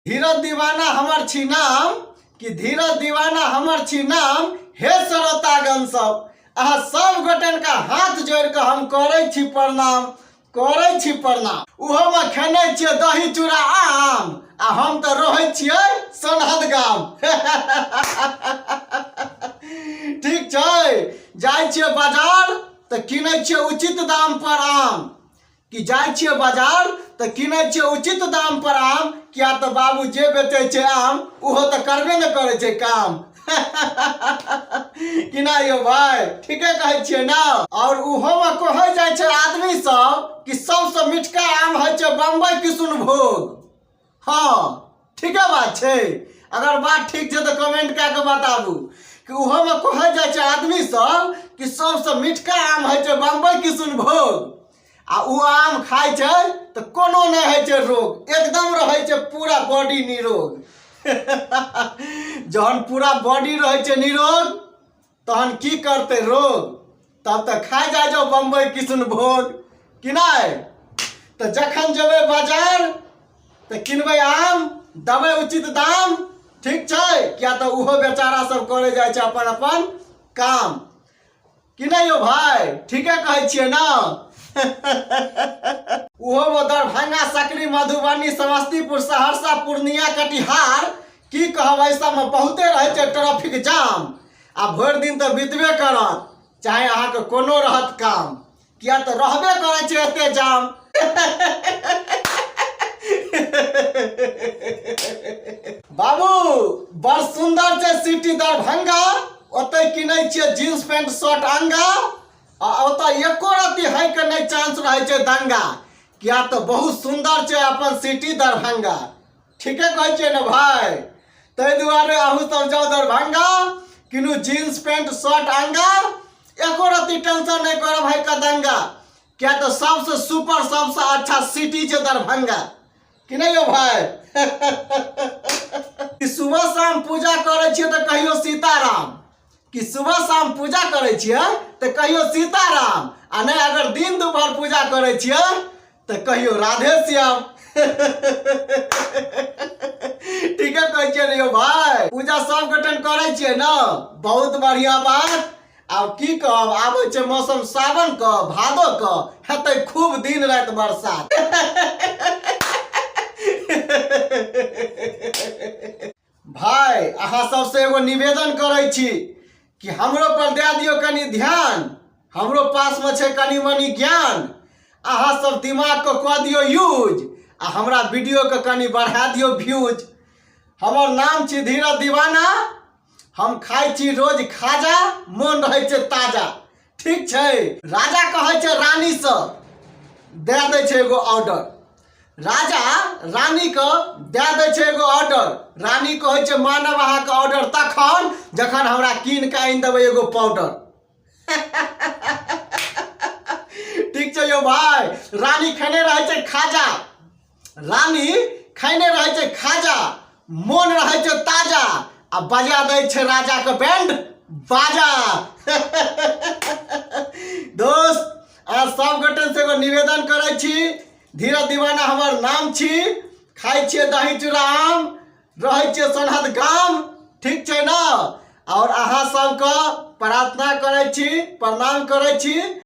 धीरज दीवाना हमर छी नाम कि धीरज दीवाना हमर छी नाम। हे श्रोतागण सब, अहाँ सब गोटन का हाथ जोड़ के हम करे छी प्रणाम, करे छी प्रणाम। उहो में खेने छियै दही चूड़ा आम, आ हम तो रहे छियै सोनहद गाम। ठीक छै, जाय छियै बाजार तो किनै छियै उचित दाम पर आम, कि जाय छियै बाजार तो किनै छियै उचित दाम पर आम। क्या तो बाबू जे बेचे छै आम उहो तो करबे न करे छै काम। कि ना यो भाई, ठीके कहे छियै ना। और उहो में कहै जाय छै आदमी सब कि सबसे मिठका आम है छै बम्बई किशुनभोग। हाँ, ठीके बात छै। अगर बात ठीक छै तो कमेंट कऽ के बताबू कि उहो में कहै जाय छै आदमी सब कि सबसे मिठका आम है छै बम्बई किशुनभोग। आ उ आम खाय छै तो कोनो नहीं है छै रोग, एकदम रहे छै पूरा बॉडी निरोग। जहन पूरा बॉडी रहे छै निरोग तहन की करते रोग, तब तो खाय जाय जो बम्बई किशुनभोग। कि नहीं, तो जखन जेबे बाजार तो किनबे आम, देबे उचित दाम। ठीक छै, क्या तो उहो बेचारा सब करे जाय छै अपन अपन काम। कि नहीं यो भाई, ठीके कहे छियै ना। उहो में दरभंगा, सकरी, मधुबनी, समस्तीपुर, सहरसा, पूर्णिया, कटिहार की कहब, ऐसा में बहुते रहे छै ट्रैफिक जाम। आ भर दिन तो बीतबे करत, चाहे अहाँ के कोनो रहत काम, किया तो रहबे करे छै एते जाम। बाबू बड़ सुंदर छै सिटी दरभंगा, ओते किनै छियै जींस पैंट शर्ट अंगा। एको रत्ती है के नहीं चांस रहे छै दंगा, क्या तो बहुत सुंदर छै अपन सिटी दरभंगा। ठीके कहे छियै ना भाई, तै दुआरे अहू सब जाओ दरभंगा, किनु जींस पैंट शर्ट अंगा, एको रत्ती टेंशन नहीं करब है का दंगा। क्या तो सबसे सुपर सबसे अच्छा सिटी छै दरभंगा। कि नहीं यो भाई। सुबह शाम पूजा करे छियै तो कहियो सीताराम, कि सुबह शाम पूजा करे छियै तो कहियो सीताराम, आ नहीं अगर दिन दोपहर पूजा करे छियै तो कहियो राधे श्याम। ठीके कहे छियै यो भाई, पूजा सब गोटन करे छियै ना, बहुत बढ़िया बात। अब की कहब, आबै छै मौसम सावन का भादो का, हेतै खूब दिन रात बरसात। भाई अहाँ सबसे एगो निवेदन करे छी कि हमरो पर दे दियो कनी ध्यान, हमरो पास में छै कनी मनी ज्ञान। अहाँ सब दिमाग को कऽ दियो यूज, आ हमरा वीडियो के कनी बढ़ा दियो व्यूज। हमर नाम छी धीरज दीवाना, हम खाई छी रोज खाजा, मन रहे छै ताजा। ठीक छै, राजा कहे छै रानी से दे दे छै एगो ऑर्डर, राजा रानी को दे दे छै एगो ऑर्डर। रानी कहे छै मानव अहाँ के ऑर्डर तखन जखन हमरा कीन के आनि देबै एगो पाउडर। ठीक छै यो भाई, रानी खेने रहे छै खाजा, रानी खेने रहे छै खाजा, मन रहे छै ताजा, आ बजा दे छै राजा के बैंड बाजा। दोस्त आज सब गोटे से एगो निवेदन करे छी, धीरज दीवाना हमर नाम छी, खाई छियै दही चूड़ा आम, रहे छियै सोनहद गाम। ठीक छै ना। और अहाँ सबके प्रार्थना करे छी, प्रणाम करे छी।